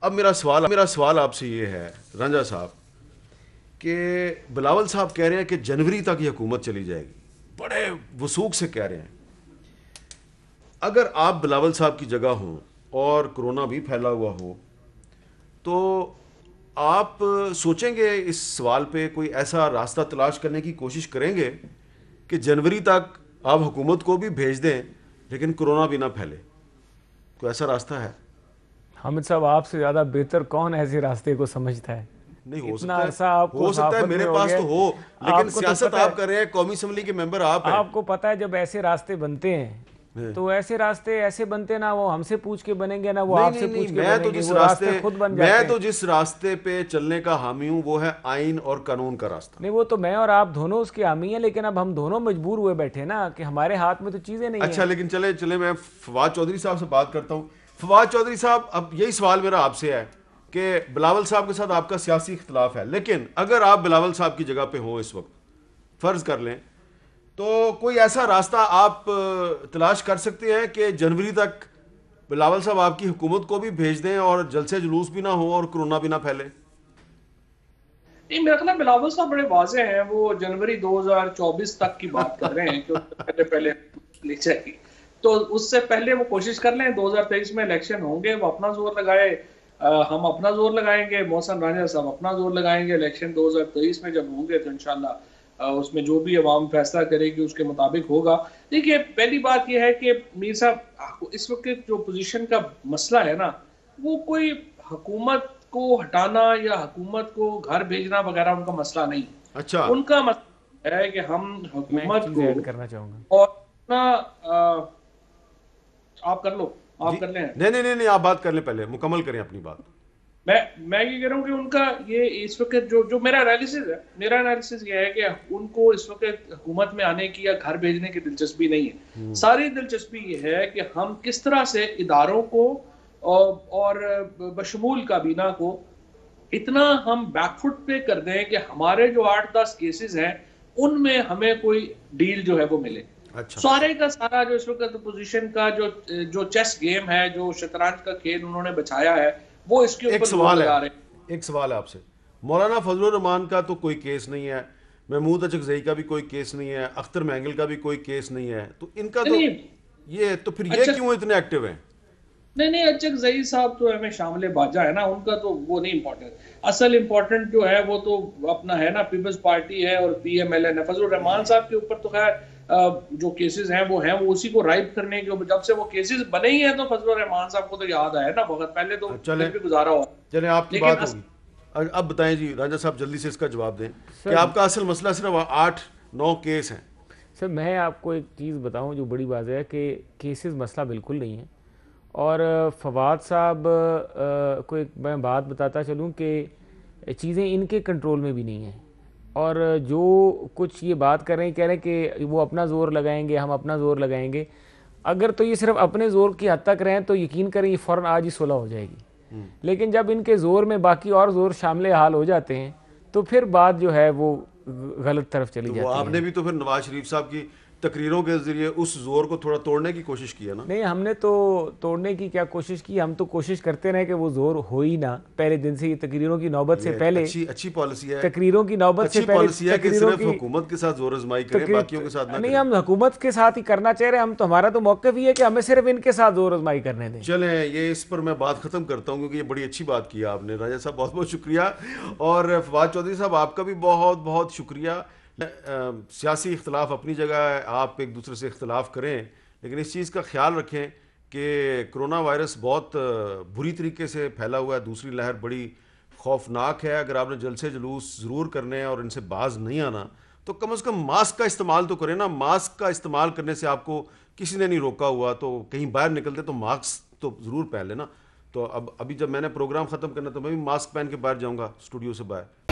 اب میرا سوال آپ سے یہ ہے رنجا صاحب کہ بلاول صاحب کہہ رہے ہیں کہ جنوری تک یہ حکومت چلی جائے گی، بڑے وثوق سے کہہ رہے ہیں. اگر آپ بلاول صاحب کی جگہ ہوں اور کرونا بھی پھیلا ہوا ہو تو آپ سوچیں گے اس سوال پہ کوئی ایسا راستہ تلاش کرنے کی کوشش کریں گے کہ جنوری تک آپ حکومت کو بھی بھیج دیں لیکن کرونا بھی نہ پھیلے؟ کوئی ایسا راستہ ہے؟ حامد صاحب آپ سے زیادہ بہتر کون ایسے راستے کو سمجھتا ہے؟ نہیں، ہو اتنا سکتا عرصہ آپ ہے کو صحافت میرے میں ہو پاس گیا تو ہو، ہے، لیکن آپ کو تو سیاست پتہ ہے، آپ کر رہے ہیں، قومی اسمبلی کے ممبر آپ ہیں. آپ کو پتہ ہے جب ایسے راستے بنتے ہیں تو ایسے راستے ایسے بنتے نہ وہ ہم سے پوچھ کے بنیں گے نہ وہ نہیں آپ سے نہیں نہیں، پوچھ کے بنیں گے، وہ راستے خود بن میں جاتے ہیں. تو جس راستے پہ چلنے کا حامی ہوں وہ ہے آئین اور قانون کا راستہ. نہیں، وہ تو میں اور آپ دونوں اس کے حامی ہیں، لیکن اب ہم دونوں مجبور ہوئے بیٹھے نا کہ ہمارے ہاتھ میں تو چیزیں نہیں ہیں. اچھا، لیکن چلے میں فواد چودھری صاحب سے بات کرتا ہوں. فواد چودھری صاحب، اب یہی سوال میرا آپ سے ہے کہ بلاول صاحب کے ساتھ آپ کا سیاسی اختلاف ہے، لیکن اگر آپ بلاول صاحب کی جگہ پہ ہوں اس وقت، فرض کر لیں، تو کوئی ایسا راستہ آپ تلاش کر سکتے ہیں کہ جنوری تک بلاول صاحب آپ کی حکومت کو بھی بھیج دیں اور جلسے جلوس بھی نہ ہو اور کرونا بھی نہ پھیلے؟ نہیں، میرا خیال ہے بلاول صاحب بڑے واضح ہیں، وہ جنوری 2024 تک کی بات کر رہے ہیں کہ اس سے پہلے لی جائے گی. تو اس سے پہلے وہ کوشش کر لیں، 2023 میں الیکشن ہوں گے، وہ اپنا زور لگائے، ہم اپنا زور لگائیں گے، محسن رانجھا صاحب اپنا زور لگائیں گے. الیکشن 2023 میں جب ہوں گے تو انشاءاللہ اس میں جو بھی عوام فیصلہ کرے گی اس کے مطابق ہوگا. دیکھیے، پہلی بات یہ ہے کہ میر صاحب اس وقت جو پوزیشن کا مسئلہ ہے نا، وہ کوئی حکومت کو ہٹانا یا حکومت کو گھر بھیجنا وغیرہ ان کا مسئلہ نہیں. اچھا، ان کا مسئلہ ہے کہ ہم میں ایک حکومت چیز کو ایڈ کرنا چاہوں گا. اور اپنا آپ کر لو، جی، آپ کر لیں. نہیں نہیں نہیں نہیں، آپ بات کر لیں، پہلے مکمل کریں اپنی بات. میں یہ کہہ رہا ہوں کہ ان کا یہ اس وقت جو میرا انالیسس یہ ہے کہ ان کو اس وقت حکومت میں آنے کی یا گھر بھیجنے کی دلچسپی نہیں ہے. ساری دلچسپی یہ ہے کہ ہم کس طرح سے اداروں کو اور بشمول کابینہ کو اتنا ہم بیک فٹ پہ کر دیں کہ ہمارے جو 8-10 کیسز ہیں ان میں ہمیں کوئی ڈیل جو ہے وہ ملے. اچھا، سارے کا سارا جو اس وقت اپوزیشن کا جو چیس گیم ہے، جو شطرنج کا کھیل انہوں نے بچایا ہے، وہ اس کے ایک اوپر زور سوال ہے، لگا رہے ہیں. ایک سوال ہے آپ سے. مولانا فضل الرحمان کا تو کوئی کیس نہیں ہے، محمود اچکزئی کا بھی کوئی کیس نہیں ہے، اختر مینگل کا بھی کوئی کیس نہیں ہے، تو ان کا تو نہیں یہ تو پھر یہ اچھا، کیوں اتنے ایکٹیو ہیں؟ نہیں اچکزئی صاحب تو ہمیں شامل باجا ہے نا، ان کا تو وہ نہیں امپورٹنٹ. اصل امپورٹنٹ جو ہے وہ تو اپنا ہے نا، پیپلز پارٹی ہے اور پی ایم ایل این ہے. فضل الرحمان صاحب کے اوپر تو خیر جو کیسز ہیں وہ اسی کو رائپ کرنے کے اوپر، جب سے وہ کیسز بنے ہی ہیں تو فضل الرحمان صاحب کو تو یاد آیا نا بہت پہلے، تو چلیں پھر بھی گزارا ہوا. چلیں، آپ کی لیکن بات ہوگی. اب بتائیں جی راجہ صاحب، جلدی سے اس کا جواب دیں کہ سر آپ کا اصل مسئلہ صرف 8-9 کیس ہیں. سر میں آپ کو ایک چیز بتاؤں جو بڑی بات ہے کہ کیسز مسئلہ بالکل نہیں ہے. اور فواد صاحب کو ایک میں بات بتاتا چلوں کہ چیزیں ان کے کنٹرول میں بھی نہیں ہیں، اور جو کچھ یہ بات کر رہے ہیں، کہہ رہے ہیں کہ وہ اپنا زور لگائیں گے، ہم اپنا زور لگائیں گے. اگر تو یہ صرف اپنے زور کی حد تک رہیں تو یقین کریں یہ فوراً آج ہی صلح ہو جائے گی. لیکن جب ان کے زور میں باقی اور زور شامل حال ہو جاتے ہیں تو پھر بات جو ہے وہ غلط طرف چلی تو وہ جاتی آپ ہے. نے بھی تو پھر نواز شریف صاحب کی تقریروں کے ذریعے اس زور کو تھوڑا توڑنے کی کوشش کی ہے نا؟ نہیں، ہم نے تو توڑنے کی کیا کوشش کی، ہم تو کوشش کرتے رہے کہ وہ زور ہو ہی نہ. پہلے دن سے یہ تقریروں کی نوبت سے پہلے اچھی پالیسی ہے، تقریروں کی نوبت سے اچھی پہلے پالیسی ہے کہ صرف حکومت کے ساتھ زور آزمائی کریں، باقیوں کے ساتھ نہ نہیں، کریں. ہم حکومت کے ساتھ ہی کرنا چاہ رہے ہیں. ہم تو ہمارا تو موقف یہ ہے کہ ہمیں صرف ان کے ساتھ زور آزمائی کرنے دیں. چلیں، یہ اس پر میں بات ختم کرتا ہوں کیونکہ یہ بڑی اچھی بات کی آپ نے. راجہ صاحب بہت بہت شکریہ، اور فواد چودھری صاحب آپ کا بھی بہت بہت شکریہ. سیاسی اختلاف اپنی جگہ ہے، آپ ایک دوسرے سے اختلاف کریں، لیکن اس چیز کا خیال رکھیں کہ کرونا وائرس بہت بری طریقے سے پھیلا ہوا ہے. دوسری لہر بڑی خوفناک ہے. اگر آپ نے جلسے جلوس ضرور کرنے ہیں اور ان سے باز نہیں آنا تو کم از کم ماسک کا استعمال تو کریں نا. ماسک کا استعمال کرنے سے آپ کو کسی نے نہیں روکا ہوا، تو کہیں باہر نکلتے تو ماسک تو ضرور پہن لینا. تو ابھی جب میں نے پروگرام ختم کرنا تو میں بھی ماسک پہن کے باہر جاؤں گا اسٹوڈیو سے باہر.